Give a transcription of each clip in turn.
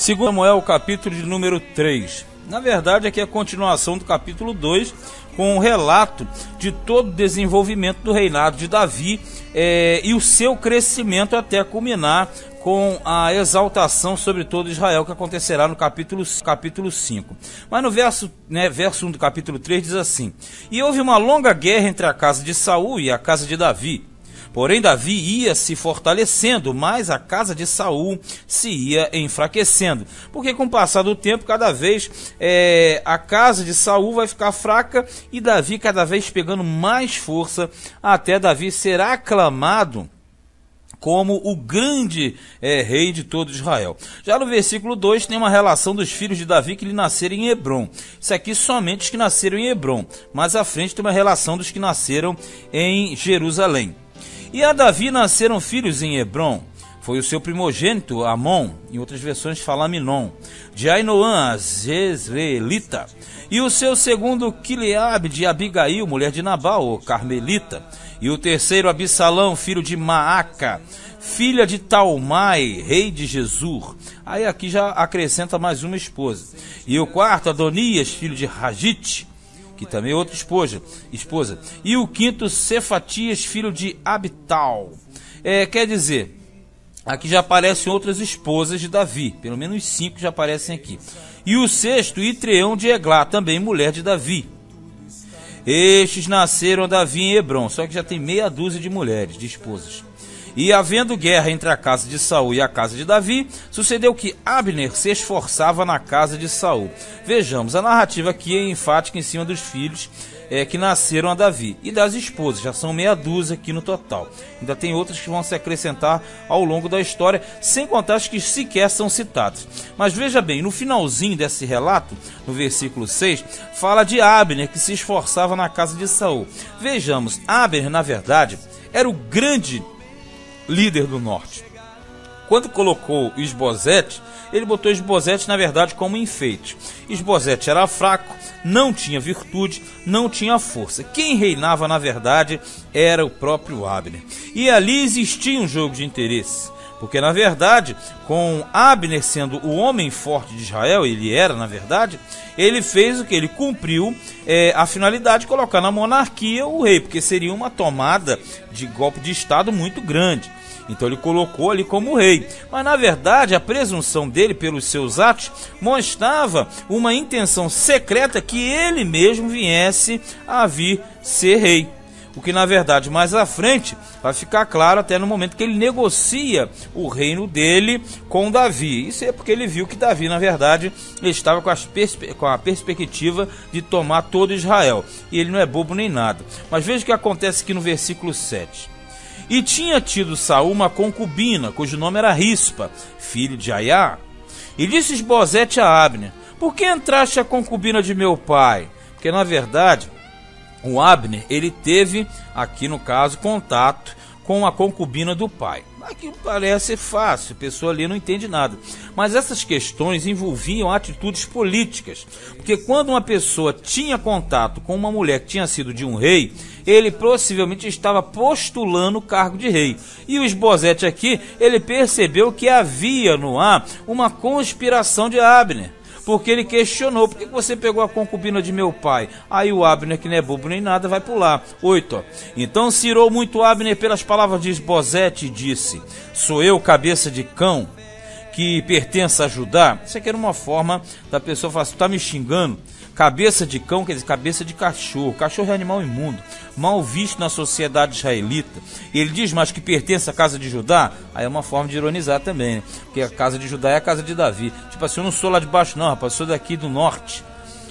Segundo Samuel, capítulo de número 3. Na verdade, aqui é a continuação do capítulo 2, com um relato de todo o desenvolvimento do reinado de Davi e o seu crescimento até culminar com a exaltação sobre todo Israel, que acontecerá no capítulo 5. Mas no verso 1 do capítulo 3 diz assim: E houve uma longa guerra entre a casa de Saul e a casa de Davi. Porém Davi ia se fortalecendo, mas a casa de Saul se ia enfraquecendo. Porque com o passar do tempo, cada vez a casa de Saul vai ficar fraca e Davi cada vez pegando mais força, até Davi ser aclamado como o grande rei de todo Israel. Já no versículo 2 tem uma relação dos filhos de Davi que lhe nasceram em Hebrom. Isso aqui somente os que nasceram em Hebrom. Mais à frente tem uma relação dos que nasceram em Jerusalém. E a Davi nasceram filhos em Hebrom. Foi o seu primogênito Amon, em outras versões fala Minon, de Ainoã, a Jezreelita, e o seu segundo Quileabe, de Abigail, mulher de Nabal, o Carmelita, e o terceiro Absalão, filho de Maaca, filha de Talmai, rei de Jesur. Aí aqui já acrescenta mais uma esposa. E o quarto Adonias, filho de Ragite, que também é outra esposa. E o quinto Cefatias, filho de Abital. Quer dizer, aqui já aparecem outras esposas de Davi, pelo menos 5 já aparecem aqui. E o sexto, Itreão de Eglá, também mulher de Davi. Estes nasceram a Davi em Hebrom, só que já tem meia dúzia de mulheres, de esposas. E havendo guerra entre a casa de Saul e a casa de Davi, sucedeu que Abner se esforçava na casa de Saul. Vejamos, a narrativa aqui é enfática em cima dos filhos que nasceram a Davi e das esposas, já são meia dúzia aqui no total. Ainda tem outras que vão se acrescentar ao longo da história, sem contar as que sequer são citadas. Mas veja bem, no finalzinho desse relato, no versículo 6, fala de Abner que se esforçava na casa de Saul. Vejamos, Abner, na verdade, era o grande líder do norte. Quando colocou Isbosete, ele botou Isbosete na verdade como enfeite. Isbosete era fraco, não tinha virtude, não tinha força. Quem reinava na verdade era o próprio Abner. E ali existia um jogo de interesse, porque na verdade, com Abner sendo o homem forte de Israel, ele era na verdade, ele fez o que? Ele cumpriu a finalidade de colocar na monarquia o rei, porque seria uma tomada de golpe de estado muito grande. Então ele colocou ali como rei. Mas na verdade a presunção dele pelos seus atos mostrava uma intenção secreta que ele mesmo viesse a vir ser rei. O que na verdade mais à frente vai ficar claro até no momento que ele negocia o reino dele com Davi. Isso é porque ele viu que Davi na verdade estava com a perspectiva de tomar todo Israel. E ele não é bobo nem nada. Mas veja o que acontece aqui no versículo 7. E tinha tido Saul uma concubina, cujo nome era Rispa, filho de Aiá. E disse Isbosete a Abner: Por que entraste a concubina de meu pai? Porque na verdade o Abner, ele teve aqui no caso contato com a concubina do pai. Aqui parece fácil, a pessoa ali não entende nada. Mas essas questões envolviam atitudes políticas. Porque quando uma pessoa tinha contato com uma mulher que tinha sido de um rei, ele possivelmente estava postulando o cargo de rei. E o Isbosete aqui, ele percebeu que havia no ar uma conspiração de Abner. Porque ele questionou: por que você pegou a concubina de meu pai? Aí o Abner, que não é bobo nem nada, vai pular. 8. Então se irou muito Abner pelas palavras de Isbosete e disse: Sou eu cabeça de cão que pertence a Judá? Isso aqui era uma forma da pessoa falar: você está me xingando? Cabeça de cão quer dizer cabeça de cachorro. Cachorro é animal imundo, mal visto na sociedade israelita. E ele diz: mas que pertence à casa de Judá? Aí é uma forma de ironizar também, né? Porque a casa de Judá é a casa de Davi. Tipo assim, eu não sou lá de baixo não, rapaz, eu sou daqui do norte.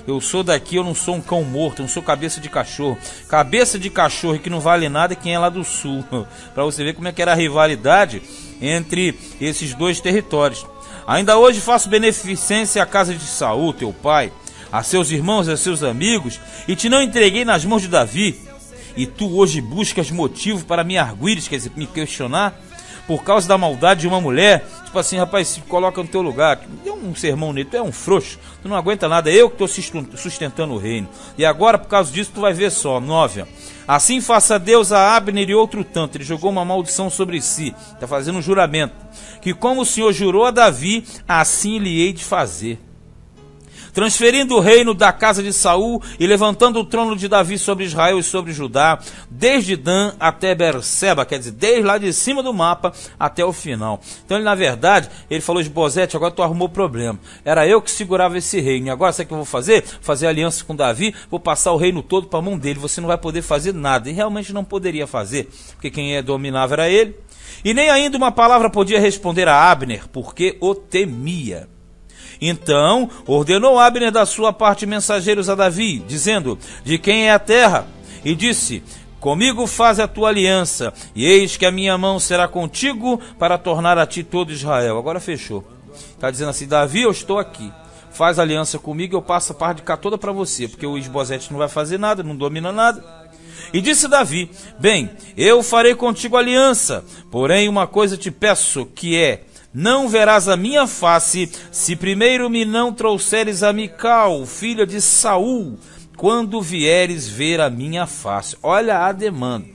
Eu sou daqui, eu não sou um cão morto, eu não sou cabeça de cachorro. Cabeça de cachorro que não vale nada é quem é lá do sul. Para você ver como é que era a rivalidade entre esses dois territórios. Ainda hoje faço beneficência à casa de Saul, teu pai, a seus irmãos e a seus amigos, e te não entreguei nas mãos de Davi. E tu hoje buscas motivo para me arguires, quer dizer, me questionar, por causa da maldade de uma mulher. Tipo assim, rapaz, se coloca no teu lugar, dê um sermão nele, tu é um frouxo, tu não aguenta nada, eu que estou sustentando o reino. E agora, por causa disso, tu vai ver só. 9. Assim faça Deus a Abner e outro tanto. Ele jogou uma maldição sobre si, está fazendo um juramento, que como o Senhor jurou a Davi, assim lhe hei de fazer. Transferindo o reino da casa de Saul e levantando o trono de Davi sobre Israel e sobre Judá, desde Dan até Berseba, quer dizer, desde lá de cima do mapa até o final. Então ele, na verdade, ele falou: Esbozete, agora tu arrumou problema. Era eu que segurava esse reino, e agora sabe o que eu vou fazer? Fazer aliança com Davi, vou passar o reino todo para a mão dele, você não vai poder fazer nada. E realmente não poderia fazer, porque quem dominava era ele. E nem ainda uma palavra podia responder a Abner, porque o temia. Então ordenou Abner da sua parte mensageiros a Davi, dizendo: de quem é a terra? E disse: comigo faz a tua aliança, e eis que a minha mão será contigo para tornar a ti todo Israel. Agora fechou. Está dizendo assim: Davi, eu estou aqui, faz aliança comigo, eu passo a parte de cá toda para você, porque o Esbozete não vai fazer nada, não domina nada. E disse Davi: bem, eu farei contigo aliança, porém uma coisa te peço, que é: não verás a minha face, se primeiro me não trouxeres a Mical, filha de Saul, quando vieres ver a minha face. Olha a demanda.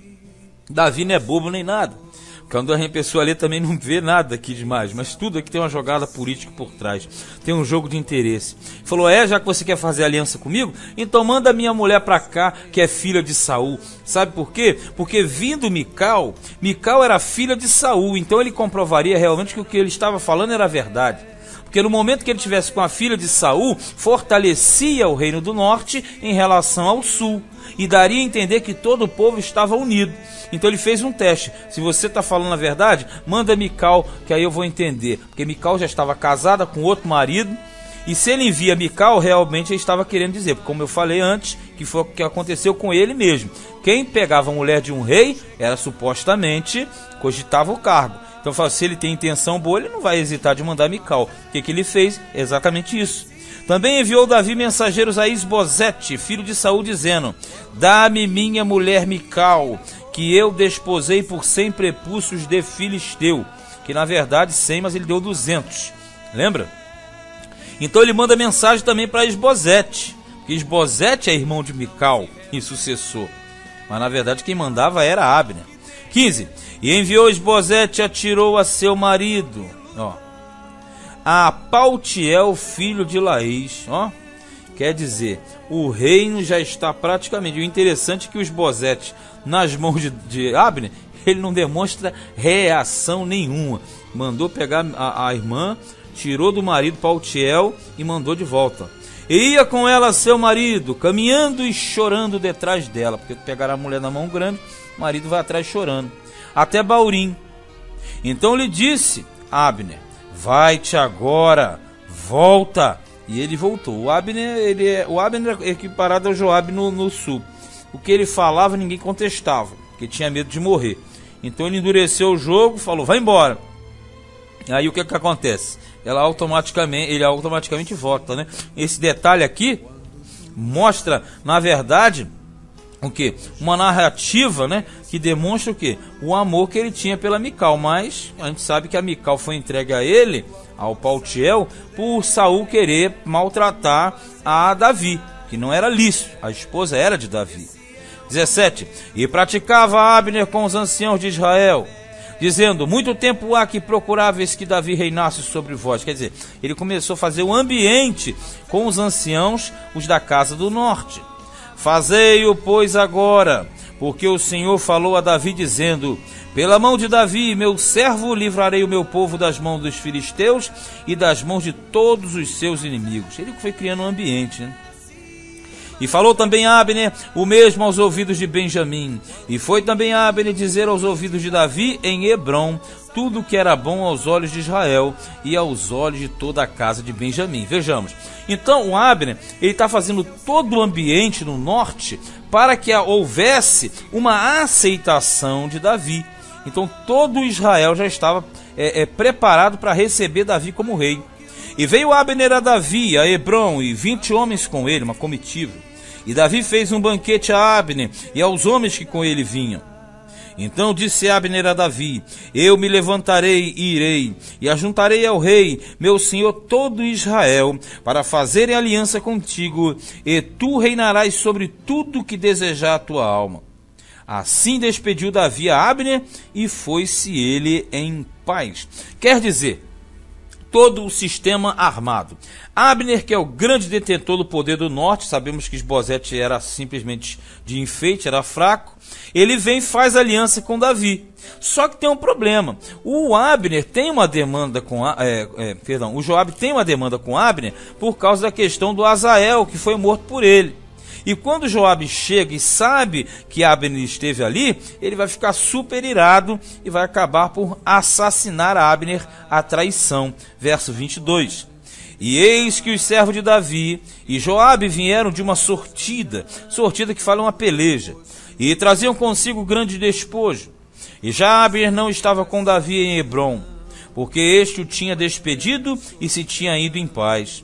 Davi não é bobo nem nada. Quando a pessoa lê também não vê nada aqui demais, mas tudo aqui tem uma jogada política por trás, tem um jogo de interesse. Falou: já que você quer fazer aliança comigo, então manda minha mulher para cá, que é filha de Saul. Sabe por quê? Porque vindo Mical era filha de Saul, então ele comprovaria realmente que o que ele estava falando era verdade. Porque no momento que ele estivesse com a filha de Saul, fortalecia o reino do norte em relação ao sul, e daria a entender que todo o povo estava unido. Então ele fez um teste: se você está falando a verdade, manda Mical, que aí eu vou entender. Porque Mical já estava casada com outro marido, e se ele envia Mical, realmente ele estava querendo dizer, porque como eu falei antes, que foi o que aconteceu com ele mesmo. Quem pegava a mulher de um rei, era supostamente, cogitava o cargo. Então, se ele tem intenção boa, ele não vai hesitar de mandar Mical. O que ele fez? Exatamente isso. Também enviou Davi mensageiros a Esbozete, filho de Saul, dizendo: dá-me minha mulher Mical, que eu desposei por 100 prepúcios de filisteu. Que na verdade 100, mas ele deu 200. Lembra? Então ele manda mensagem também para Esbozete, que Esbozete é irmão de Mical e sucessor. Mas na verdade quem mandava era Abner. 15. E enviou Esbozete, atirou a seu marido, a Paltiel, filho de Laís. Quer dizer, o reino já está praticamente. O interessante é que o Esbozete, nas mãos de Abner, ele não demonstra reação nenhuma. Mandou pegar a irmã, tirou do marido Paltiel e mandou de volta. E ia com ela seu marido, caminhando e chorando detrás dela, porque pegaram a mulher na mão grande, o marido vai atrás chorando, até Baurim. Então lhe disse Abner: vai-te agora, volta. E ele voltou. O Abner é equiparado ao Joabe no sul. O que ele falava ninguém contestava, porque tinha medo de morrer. Então ele endureceu o jogo, falou: vai embora. Aí o que acontece? Ele automaticamente volta, né? Esse detalhe aqui mostra, na verdade, o quê? Uma narrativa, né, que demonstra o quê? O amor que ele tinha pela Mical. Mas a gente sabe que a Mical foi entregue a ele, ao Paltiel, por Saul querer maltratar a Davi, que não era lícito, a esposa era de Davi. 17. E praticava Abner com os anciãos de Israel, dizendo: muito tempo há que procuráveis que Davi reinasse sobre vós. Quer dizer, ele começou a fazer o ambiente com os anciãos, os da casa do norte. Fazei-o, pois, agora, porque o Senhor falou a Davi, dizendo: pela mão de Davi, meu servo, livrarei o meu povo das mãos dos filisteus e das mãos de todos os seus inimigos. Ele foi criando um ambiente, né? E falou também Abner o mesmo aos ouvidos de Benjamim. E foi também Abner dizer aos ouvidos de Davi em Hebrom tudo que era bom aos olhos de Israel e aos olhos de toda a casa de Benjamim. Vejamos. Então o Abner, ele está fazendo todo o ambiente no norte para que houvesse uma aceitação de Davi. Então todo Israel já estava preparado para receber Davi como rei. E veio Abner a Davi, a Hebrom, e 20 homens com ele, uma comitiva. E Davi fez um banquete a Abner e aos homens que com ele vinham. Então disse Abner a Davi: eu me levantarei e irei, e ajuntarei ao rei, meu senhor, todo Israel, para fazerem aliança contigo, e tu reinarás sobre tudo que desejar a tua alma. Assim despediu Davi a Abner e foi-se ele em paz. Quer dizer, todo o sistema armado. Abner, que é o grande detentor do poder do norte, sabemos que Esbozete era simplesmente de enfeite, era fraco, ele vem e faz aliança com Davi. Só que tem um problema. O Abner tem uma demanda com o Joabe tem uma demanda com Abner por causa da questão do Azael, que foi morto por ele. E quando Joabe chega e sabe que Abner esteve ali, ele vai ficar super irado e vai acabar por assassinar Abner à traição. Verso 22. E eis que os servos de Davi e Joabe vieram de uma sortida que fala uma peleja, e traziam consigo grande despojo. E já Abner não estava com Davi em Hebrom, porque este o tinha despedido e se tinha ido em paz.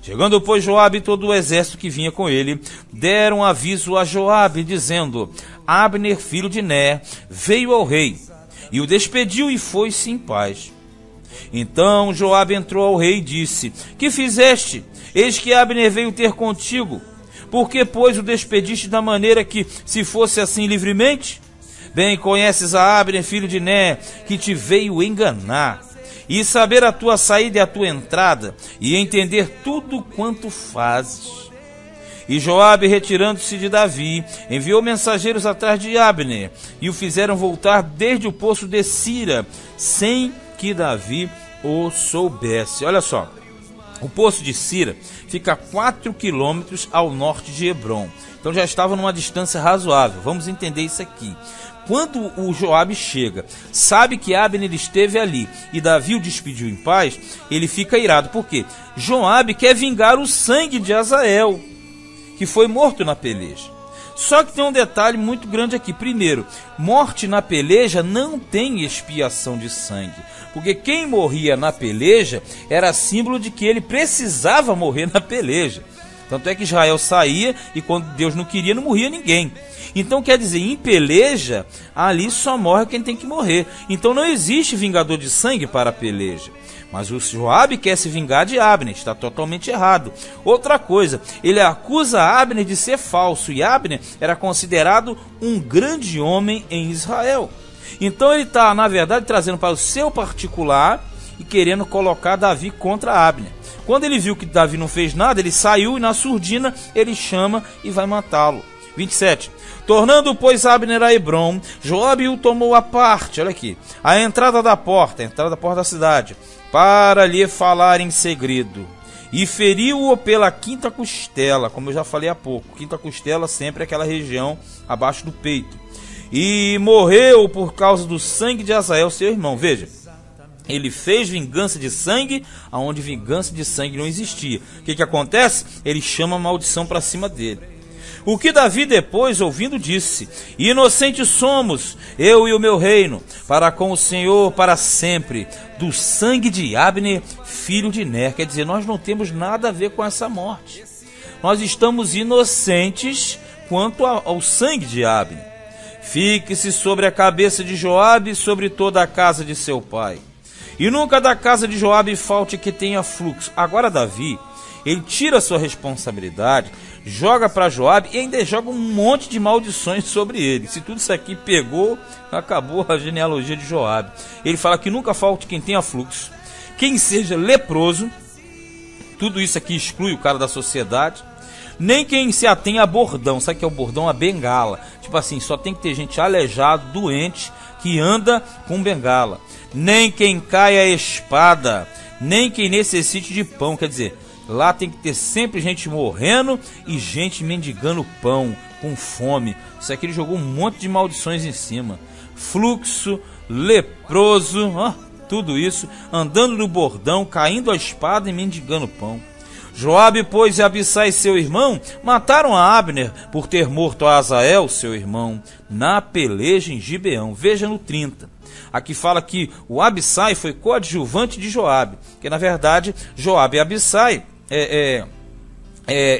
Chegando, pois, Joabe e todo o exército que vinha com ele, deram aviso a Joabe, dizendo: Abner, filho de Ner, veio ao rei, e o despediu e foi-se em paz. Então Joabe entrou ao rei e disse: Que fizeste? Eis que Abner veio ter contigo. Por que, pois, o despediste da maneira que, se fosse assim livremente? Bem conheces a Abner, filho de Ner, que te veio enganar, e saber a tua saída e a tua entrada, e entender tudo quanto fazes. E Joabe, retirando-se de Davi, enviou mensageiros atrás de Abner, e o fizeram voltar desde o poço de Sira, sem que Davi o soubesse. Olha só, o poço de Sira fica a 4 quilômetros ao norte de Hebrom. Então já estava numa distância razoável. Vamos entender isso aqui. Quando o Joabe chega, sabe que Abner esteve ali e Davi o despediu em paz, ele fica irado. Por quê? Joabe quer vingar o sangue de Azael, que foi morto na peleja. Só que tem um detalhe muito grande aqui. Primeiro, morte na peleja não tem expiação de sangue, porque quem morria na peleja era símbolo de que ele precisava morrer na peleja. Tanto é que Israel saía e quando Deus não queria, não morria ninguém. Então quer dizer, em peleja, ali só morre quem tem que morrer. Então não existe vingador de sangue para a peleja. Mas o Joabe quer se vingar de Abner, está totalmente errado. Outra coisa, ele acusa Abner de ser falso, e Abner era considerado um grande homem em Israel. Então ele está, na verdade, trazendo para o seu particular e querendo colocar Davi contra Abner. Quando ele viu que Davi não fez nada, ele saiu e na surdina ele chama e vai matá-lo. 27. Tornando, pois, Abner a Hebrom, Joabe o tomou à parte, olha aqui, à entrada da porta da cidade, para lhe falar em segredo. E feriu-o pela quinta costela, como eu já falei há pouco. Quinta costela sempre é aquela região abaixo do peito. E morreu por causa do sangue de Azael, seu irmão. Veja, ele fez vingança de sangue, aonde vingança de sangue não existia. O que acontece? Ele chama a maldição para cima dele. O que Davi depois, ouvindo, disse: Inocentes somos, eu e o meu reino, para com o Senhor para sempre, do sangue de Abner, filho de Ner. Quer dizer, nós não temos nada a ver com essa morte. Nós estamos inocentes quanto ao sangue de Abner. Fique-se sobre a cabeça de Joabe e sobre toda a casa de seu pai. E nunca da casa de Joabe falte que tenha fluxo. Agora Davi, ele tira a sua responsabilidade, joga para Joabe e ainda joga um monte de maldições sobre ele. Se tudo isso aqui pegou, acabou a genealogia de Joabe. Ele fala que nunca falte quem tenha fluxo, quem seja leproso, tudo isso aqui exclui o cara da sociedade, nem quem se atenha a bordão. Sabe o que é o bordão? A bengala. Tipo assim, só tem que ter gente aleijada, doente, que anda com bengala. Nem quem caia a espada, nem quem necessite de pão. Quer dizer, lá tem que ter sempre gente morrendo e gente mendigando pão, com fome. Isso aqui ele jogou um monte de maldições em cima. Fluxo, leproso, tudo isso, andando no bordão, caindo a espada e mendigando pão. Joabe, pois, e Abissai, seu irmão, mataram a Abner por ter morto a Azael, seu irmão, na peleja em Gibeão. Veja no 30. Aqui fala que o Abissai foi coadjuvante de Joabe, que na verdade Joabe e Abissai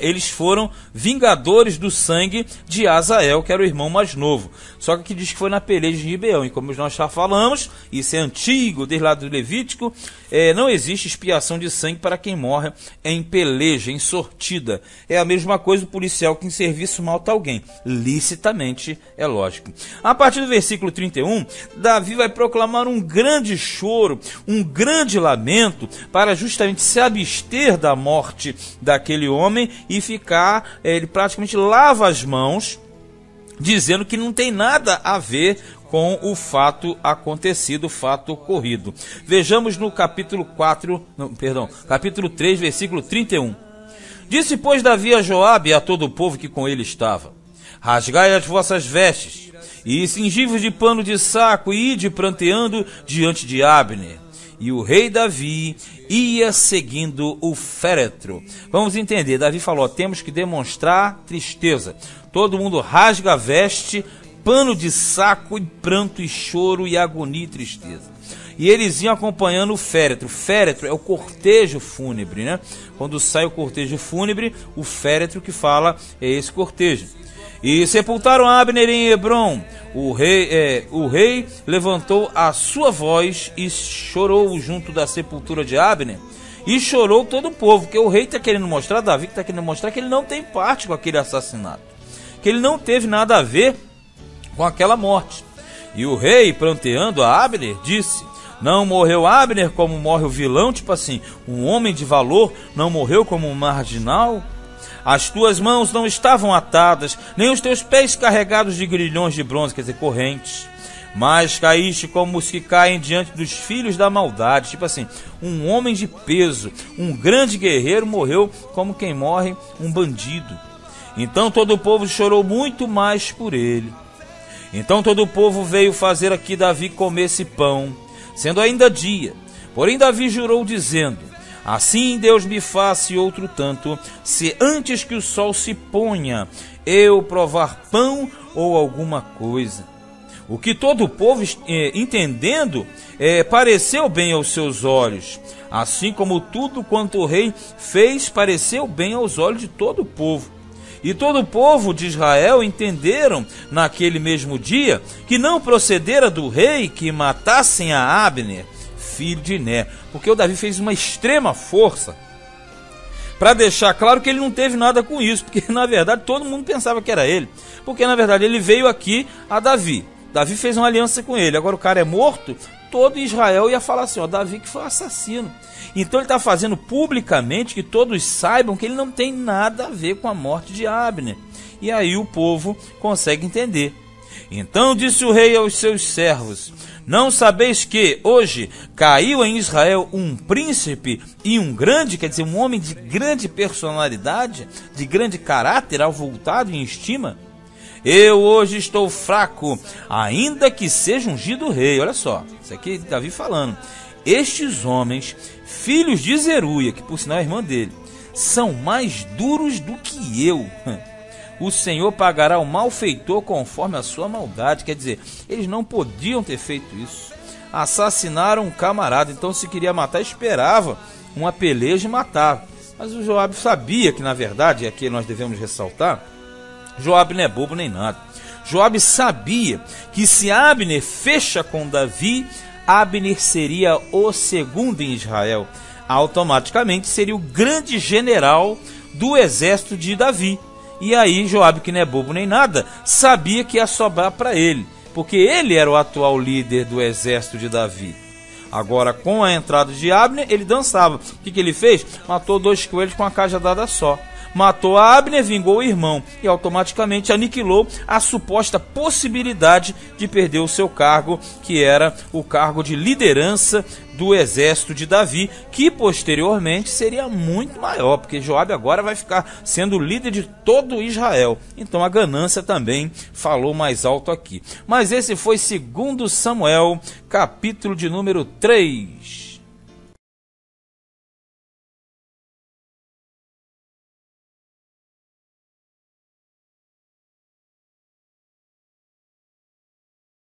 eles foram vingadores do sangue de Azael, que era o irmão mais novo. Só que aqui diz que foi na peleja de Gibeão, e como nós já falamos, isso é antigo, desde lá do Levítico, não existe expiação de sangue para quem morre em peleja, em sortida. É a mesma coisa do policial que em serviço mata alguém, licitamente, é lógico. A partir do versículo 31, Davi vai proclamar um grande choro, um grande lamento, para justamente se abster da morte daquele homem e ficar, ele praticamente lava as mãos, dizendo que não tem nada a ver com o fato acontecido, o fato ocorrido. Vejamos no capítulo 3, versículo 31. Disse, pois, Davi a Joabe e a todo o povo que com ele estava: rasgai as vossas vestes, e cingi-vos de pano de saco, e ide pranteando diante de Abner. E o rei Davi ia seguindo o féretro. Vamos entender, Davi falou, temos que demonstrar tristeza. Todo mundo rasga a veste, pano de saco, e pranto, e choro, e agonia e tristeza. E eles iam acompanhando o féretro. O féretro é o cortejo fúnebre, né? Quando sai o cortejo fúnebre, o féretro que fala é esse cortejo. E sepultaram Abner em Hebrom. O rei levantou a sua voz e chorou junto da sepultura de Abner. E chorou todo o povo, porque o rei está querendo mostrar, Davi está querendo mostrar que ele não tem parte com aquele assassinato, que ele não teve nada a ver com aquela morte. E o rei, pranteando a Abner, disse: não morreu Abner como morre o vilão, tipo assim, um homem de valor não morreu como um marginal? As tuas mãos não estavam atadas, nem os teus pés carregados de grilhões de bronze, quer dizer, correntes, mas caíste como os que caem diante dos filhos da maldade. Tipo assim, um homem de peso, um grande guerreiro morreu como quem morre um bandido. Então todo o povo chorou muito mais por ele. Então todo o povo veio fazer aqui Davi comer esse pão, sendo ainda dia. Porém Davi jurou dizendo: assim Deus me faça outro tanto, se antes que o sol se ponha, eu provar pão ou alguma coisa. O que todo o povo, entendendo, pareceu bem aos seus olhos, assim como tudo quanto o rei fez pareceu bem aos olhos de todo o povo. E todo o povo de Israel entenderam naquele mesmo dia que não procedera do rei que matassem a Abner, filho de Ner, porque o Davi fez uma extrema força para deixar claro que ele não teve nada com isso, porque na verdade todo mundo pensava que era ele, porque na verdade ele veio aqui a Davi, Davi fez uma aliança com ele, agora o cara é morto, todo Israel ia falar assim, ó, Davi que foi o assassino. Então ele está fazendo publicamente que todos saibam que ele não tem nada a ver com a morte de Abner, e aí o povo consegue entender. Então disse o rei aos seus servos: não sabeis que hoje caiu em Israel um príncipe e um grande, quer dizer, um homem de grande personalidade, de grande caráter, avultado em estima? Eu hoje estou fraco, ainda que seja ungido rei. Olha só, isso aqui é Davi falando. Estes homens, filhos de Zeruia, que por sinal é irmã dele, são mais duros do que eu. O Senhor pagará o malfeitor conforme a sua maldade. Quer dizer, eles não podiam ter feito isso. Assassinaram um camarada, então se queria matar, esperava uma peleja e matava. Mas o Joabe sabia que, na verdade, e aqui nós devemos ressaltar, Joabe não é bobo nem nada. Joabe sabia que se Abner fecha com Davi, Abner seria o segundo em Israel. Automaticamente seria o grande general do exército de Davi. E aí Joabe, que não é bobo nem nada, sabia que ia sobrar para ele, porque ele era o atual líder do exército de Davi. Agora, com a entrada de Abner, ele dançava. O que ele fez? Matou 2 coelhos com uma cajadada só. Matou a Abner, vingou o irmão e automaticamente aniquilou a suposta possibilidade de perder o seu cargo, que era o cargo de liderança do exército de Davi, que posteriormente seria muito maior, porque Joabe agora vai ficar sendo o líder de todo Israel. Então a ganância também falou mais alto aqui. Mas esse foi 2 Samuel, capítulo de número 3.